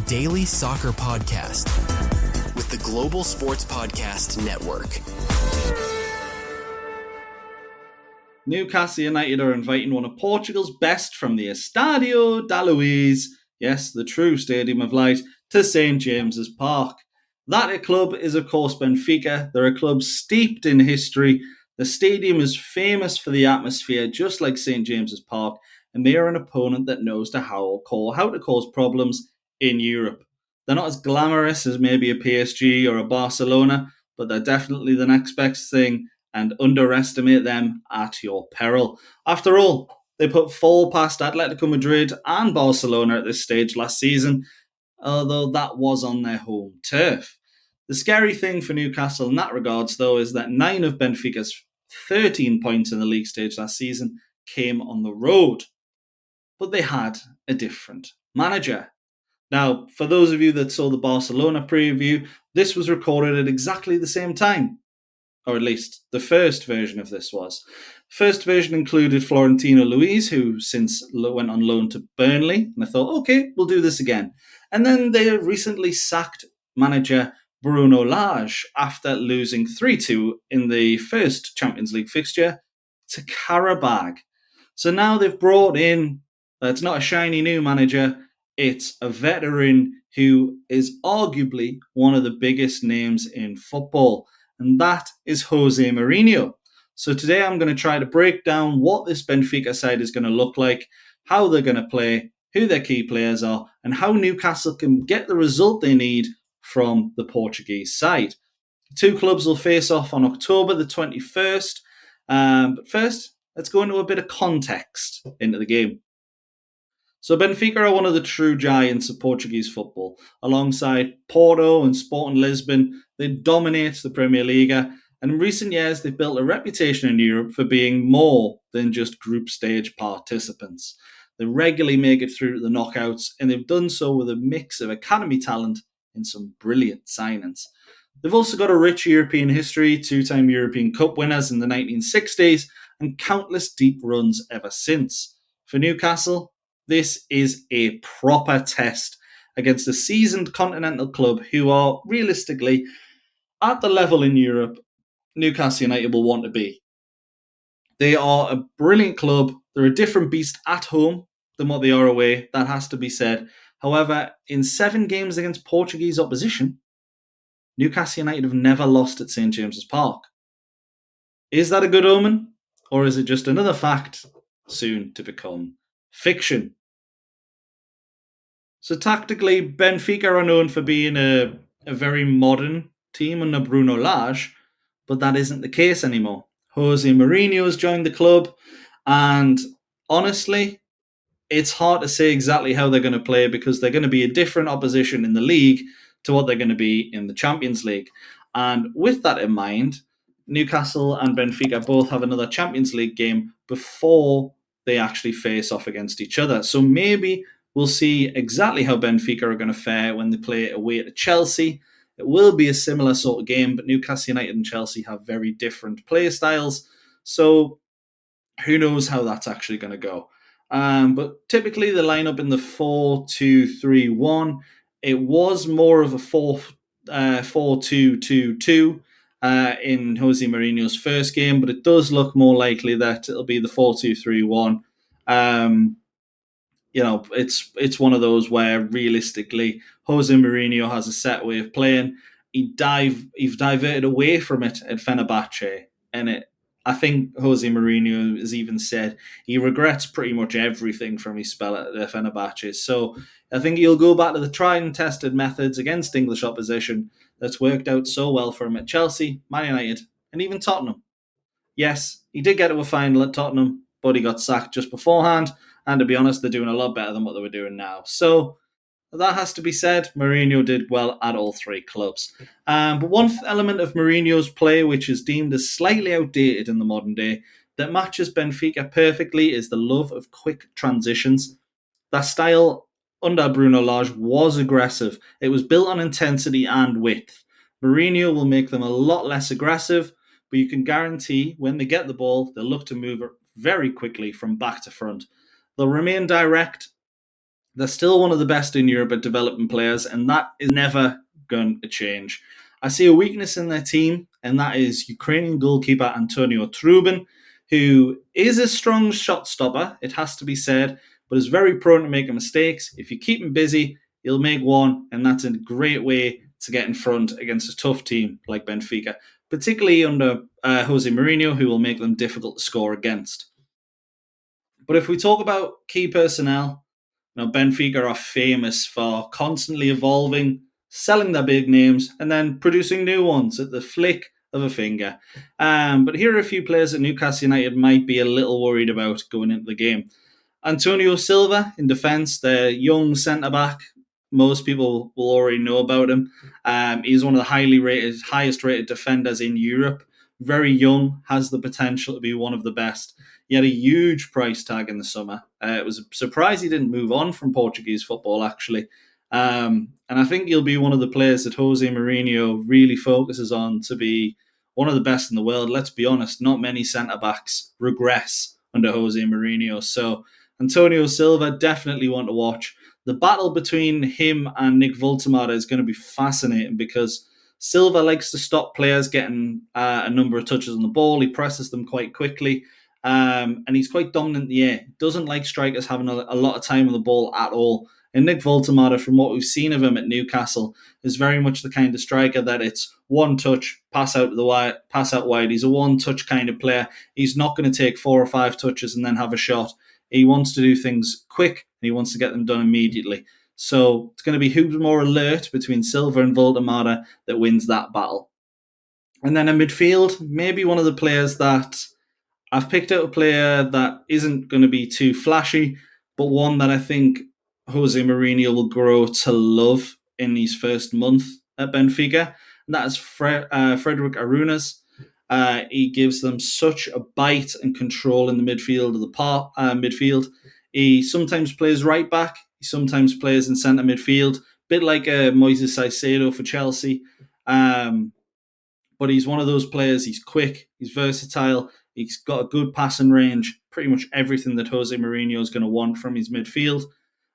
daily soccer podcast with the Global Sports Podcast Network. Newcastle United are inviting one of Portugal's best from the Estádio da Luz, yes, the true Stadium of Light, to St James's Park. That club is, of course, Benfica. They're a club steeped in history. The stadium is famous for the atmosphere, just like St James's Park, and they are an opponent that knows how to cause problems in Europe. They're not as glamorous as maybe a PSG or a Barcelona, but they're definitely the next best thing, and underestimate them at your peril. After all, they put 4 past Atletico Madrid and Barcelona at this stage last season, although that was on their home turf. The scary thing for Newcastle in that regards, though, is that 9 of Benfica's 13 points in the league stage last season came on the road. But they had a different manager. Now, for those of you that saw the Barcelona preview, this was recorded at exactly the same time. Or at least the first version of this was. First version included Florentino Luis, who since went on loan to Burnley. And I thought, okay, we'll do this again. And then they recently sacked manager Bruno Lage after losing 3-2 in the first Champions League fixture to Karabag. So now they've brought in, it's not a shiny new manager, it's a veteran who is arguably one of the biggest names in football, and that is Jose Mourinho. So today I'm going to try to break down what this Benfica side is going to look like, how they're going to play, who their key players are, and how Newcastle can get the result they need from the Portuguese side. The two clubs will face off on October the 21st. But first, let's go into a bit of context into the game. So Benfica are one of the true giants of Portuguese football. Alongside Porto and Sporting Lisbon, they dominate the Premier League. And in recent years, they've built a reputation in Europe for being more than just group stage participants. They regularly make it through to the knockouts, and they've done so with a mix of academy talent and some brilliant signings. They've also got a rich European history, 2-time European Cup winners in the 1960s, and countless deep runs ever since. For Newcastle, this is a proper test against a seasoned continental club who are realistically at the level in Europe Newcastle United will want to be. They are a brilliant club. They're a different beast at home than what they are away. That has to be said. However, in 7 games against Portuguese opposition, Newcastle United have never lost at St James's Park. Is that a good omen? Or is it just another fact soon to become fiction? So tactically, Benfica are known for being a very modern team under Bruno Lage, but that isn't the case anymore. Jose Mourinho has joined the club, and honestly, it's hard to say exactly how they're going to play because they're going to be a different opposition in the league to what they're going to be in the Champions League. And with that in mind, Newcastle and Benfica both have another Champions League game before they actually face off against each other. So maybe we'll see exactly how Benfica are going to fare when they play away to Chelsea. It will be a similar sort of game, but Newcastle United and Chelsea have very different play styles. So who knows how that's actually going to go. But typically the lineup in the 4-2-3-1, it was more of a 4-2-2-2 in Jose Mourinho's first game, but it does look more likely that it'll be the 4-2-3-1. It's one of those where realistically Jose Mourinho has a set way of playing. He's diverted away from it at Fenerbahce, and I think Jose Mourinho has even said he regrets pretty much everything from his spell at Fenerbahce. So I think he'll go back to the tried and tested methods against English opposition that's worked out so well for him at Chelsea, Man United, and even Tottenham. Yes, he did get to a final at Tottenham, but he got sacked just beforehand. And to be honest, they're doing a lot better than what they were doing now. So that has to be said. Mourinho did well at all 3 clubs. But one element of Mourinho's play, which is deemed as slightly outdated in the modern day, that matches Benfica perfectly is the love of quick transitions. That style under Bruno Lage was aggressive. It was built on intensity and width. Mourinho will make them a lot less aggressive, but you can guarantee when they get the ball, they'll look to move it very quickly from back to front. They'll remain direct. They're still one of the best in Europe at developing players, and that is never going to change. I see a weakness in their team, and that is Ukrainian goalkeeper Antonio Trubin, who is a strong shot stopper, it has to be said, but is very prone to making mistakes. If you keep him busy, he'll make one, and that's a great way to get in front against a tough team like Benfica, particularly under Jose Mourinho, who will make them difficult to score against. But if we talk about key personnel, Benfica are famous for constantly evolving, selling their big names, and then producing new ones at the flick of a finger. But here are a few players that Newcastle United might be a little worried about going into the game. Antonio Silva in defence, the young centre-back. Most people will already know about him. He's one of the highest rated defenders in Europe. Very young, has the potential to be one of the best. He had a huge price tag in the summer. It was a surprise he didn't move on from Portuguese football, actually. And I think he'll be one of the players that Jose Mourinho really focuses on to be one of the best in the world. Let's be honest, not many centre-backs regress under Jose Mourinho. So Antonio Silva, definitely one to watch. The battle between him and Nick Voltemada is going to be fascinating because Silva likes to stop players getting a number of touches on the ball. He presses them quite quickly. And he's quite dominant in the air. Doesn't like strikers having a lot of time on the ball at all. And Nick Voltemada, from what we've seen of him at Newcastle, is very much the kind of striker that it's one touch, pass out wide. He's a one-touch kind of player. He's not going to take 4 or 5 touches and then have a shot. He wants to do things quick and he wants to get them done immediately. So it's going to be who's more alert between Silva and Voltemada that wins that battle. And then in midfield, maybe one of the players that I've picked out a player that isn't going to be too flashy, but one that I think Jose Mourinho will grow to love in his first month at Benfica, and that is Frederick Arunas. He gives them such a bite and control in the midfield of the midfield. He sometimes plays right back. He sometimes plays in centre midfield, a bit like Moises Caicedo for Chelsea. But he's one of those players. He's quick. He's versatile. He's got a good passing range. Pretty much everything that Jose Mourinho is going to want from his midfield.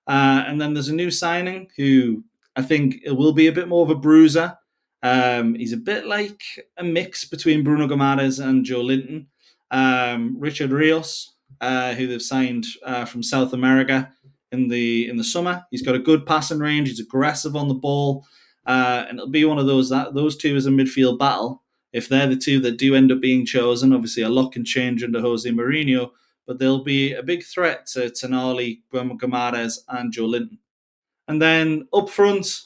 And then there's a new signing who I think it will be a bit more of a bruiser. He's a bit like a mix between Bruno Guimaraes and Joe Linton. Richard Rios, who they've signed from South America in the summer. He's got a good passing range. He's aggressive on the ball. And it'll be one of those two as a midfield battle. If they're the two that do end up being chosen, obviously a lot can change under Jose Mourinho, but they'll be a big threat to Tonali, Guimaraes and Joe Linton. And then up front,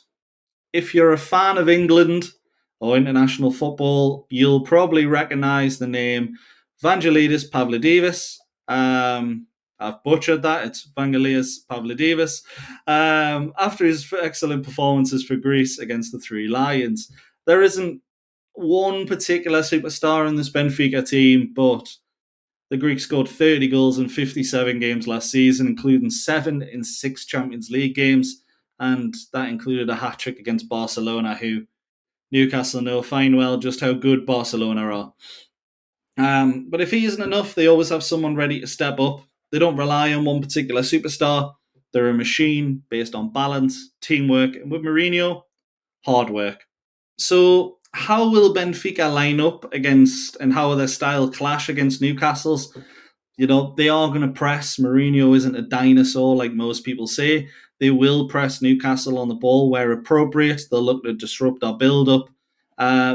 if you're a fan of England or international football, you'll probably recognise the name Vangelis Pavlidis. I've butchered that. It's Vangelis Pavlidis. After his excellent performances for Greece against the Three Lions, there isn't one particular superstar in this Benfica team, but the Greeks scored 30 goals in 57 games last season, including 7 in 6 Champions League games, and that included a hat-trick against Barcelona, who Newcastle know fine well just how good Barcelona are. But if he isn't enough, they always have someone ready to step up. They don't rely on one particular superstar. They're a machine based on balance, teamwork, and with Mourinho, hard work. So how will Benfica line up against, and how will their style clash against Newcastle's? They are going to press. Mourinho isn't a dinosaur like most people say. They will press Newcastle on the ball where appropriate. They'll look to disrupt our build-up.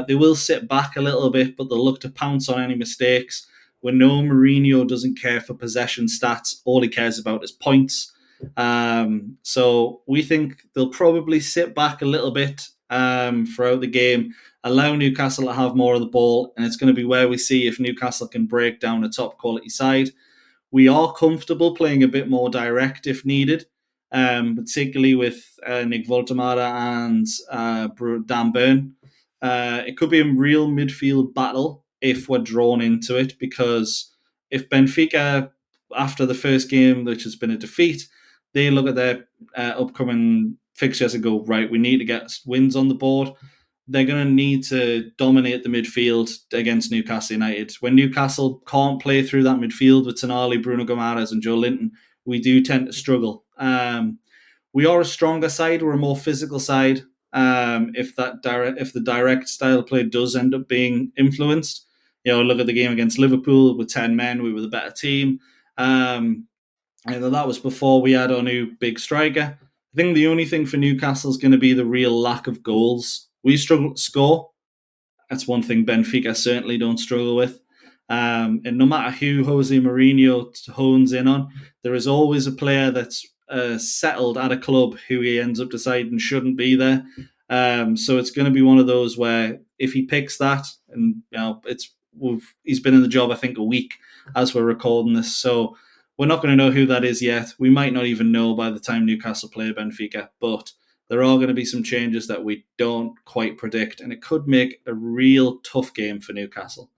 They will sit back a little bit, but they'll look to pounce on any mistakes. We know Mourinho doesn't care for possession stats. All he cares about is points. So we think they'll probably sit back a little bit throughout the game, allow Newcastle to have more of the ball, and it's going to be where we see if Newcastle can break down a top quality side. We are comfortable playing a bit more direct if needed, particularly with Nick Voltemada and Dan Burn. It could be a real midfield battle if we're drawn into it, because if Benfica, after the first game, which has been a defeat, they look at their upcoming fixtures and go, right, we need to get wins on the board. They're going to need to dominate the midfield against Newcastle United. When Newcastle can't play through that midfield with Tonali, Bruno Guimaraes and Joe Linton, we do tend to struggle. We are a stronger side. We're a more physical side. If the direct style of play does end up being influenced, look at the game against Liverpool with 10 men. We were the better team. And that was before we had our new big striker. I think the only thing for Newcastle is going to be the real lack of goals. We struggle to score. That's one thing Benfica certainly don't struggle with. And no matter who Jose Mourinho hones in on, there is always a player that's settled at a club who he ends up deciding shouldn't be there. So it's going to be one of those where if he picks that, and he's been in the job I think a week as we're recording this, so we're not going to know who that is yet. We might not even know by the time Newcastle play Benfica, but there are going to be some changes that we don't quite predict, and it could make a real tough game for Newcastle.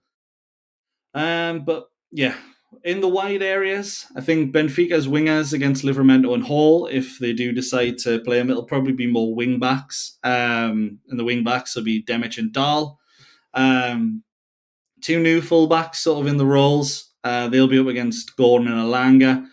But yeah, in the wide areas, I think Benfica's wingers against Livramento and Hall, if they do decide to play them, it'll probably be more wing backs. And the wing backs will be Demic and Dahl. Two new fullbacks sort of in the roles. They'll be up against Gordon and Alanga.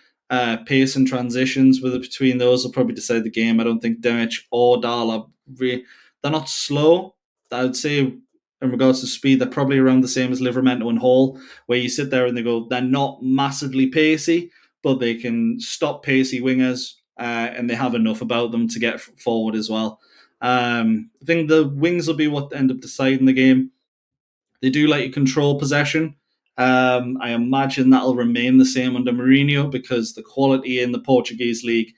Pace and transitions between those will probably decide the game. I don't think Demic or Dahl are they're not slow. I would say in regards to speed, they're probably around the same as Livramento and Hall, where you sit there and they go, they're not massively pacey, but they can stop pacey wingers, and they have enough about them to get forward as well. I think the wings will be what end up deciding the game. They do like to control possession. I imagine that'll remain the same under Mourinho because the quality in the Portuguese league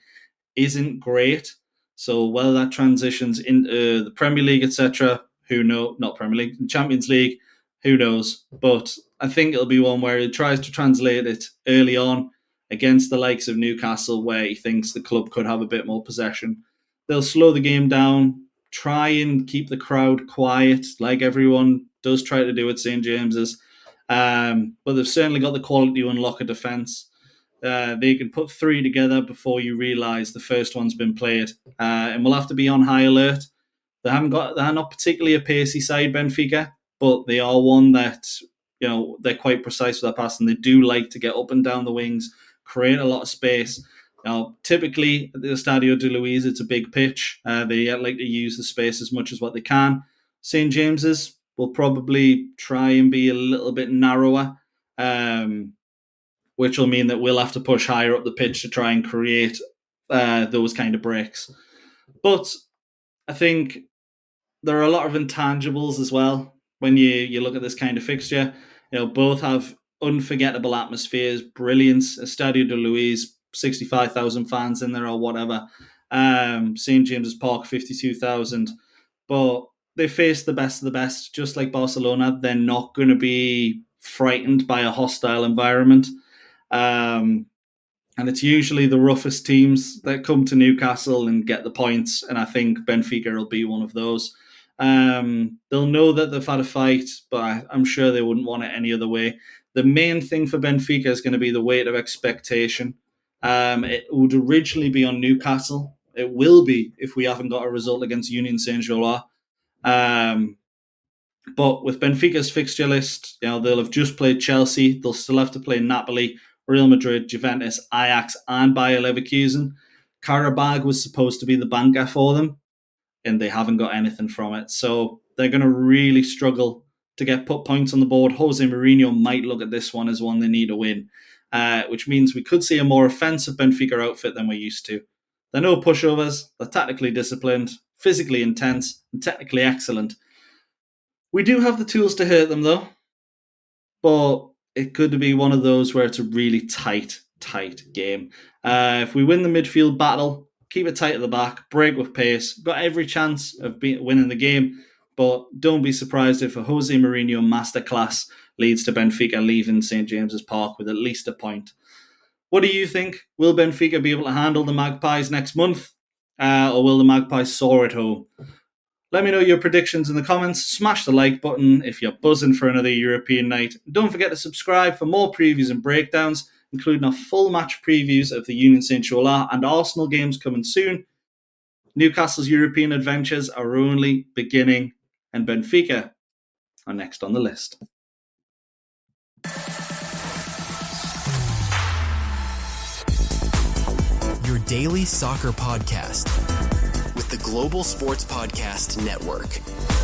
isn't great. So whether that transitions into the Premier League, etc., who knows? Not Premier League, Champions League, who knows? But I think it'll be one where he tries to translate it early on against the likes of Newcastle, where he thinks the club could have a bit more possession. They'll slow the game down, try and keep the crowd quiet, like everyone does try to do at St. James's. But they've certainly got the quality to unlock a defence. They can put three together before you realise the first one's been played. And we'll have to be on high alert. They're not particularly a pacey side, Benfica, but they are one that, they're quite precise with their passing. They do like to get up and down the wings, create a lot of space. Now, typically at the Estadio de Luis, it's a big pitch. They like to use the space as much as what they can. St. James's will probably try and be a little bit narrower, which will mean that we'll have to push higher up the pitch to try and create those kind of breaks. But I think there are a lot of intangibles as well when you look at this kind of fixture. Both have unforgettable atmospheres, brilliance. Estadio de Luis, 65,000 fans in there or whatever. St. James's Park, 52,000. But they face the best of the best, just like Barcelona. They're not going to be frightened by a hostile environment. And it's usually the roughest teams that come to Newcastle and get the points. And I think Benfica will be one of those. They'll know that they've had a fight, but I'm sure they wouldn't want it any other way. The main thing for Benfica is going to be the weight of expectation. It would originally be on Newcastle. It will be if we haven't got a result against Union Saint-Gilloise. But with Benfica's fixture list, they'll have just played Chelsea. They'll still have to play Napoli, Real Madrid, Juventus, Ajax, and Bayer Leverkusen. Karabag was supposed to be the banker for them, and they haven't got anything from it. So they're going to really struggle to put points on the board. Jose Mourinho might look at this one as one they need to win, which means we could see a more offensive Benfica outfit than we're used to. They're no pushovers. They're tactically disciplined, physically intense, and technically excellent. We do have the tools to hurt them, though. But it could be one of those where it's a really tight game. If we win the midfield battle, keep it tight at the back, break with pace, got every chance of winning the game. But don't be surprised if a Jose Mourinho masterclass leads to Benfica leaving St. James's Park with at least a point. What do you think? Will Benfica be able to handle the Magpies next month? Or will the Magpies soar at home? Let me know your predictions in the comments. Smash the like button if you're buzzing for another European night. Don't forget to subscribe for more previews and breakdowns, including our full match previews of the Union Saint-Gilloise and Arsenal games coming soon. Newcastle's European adventures are only beginning, and Benfica are next on the list. Your daily soccer podcast with the Global Sports Podcast Network.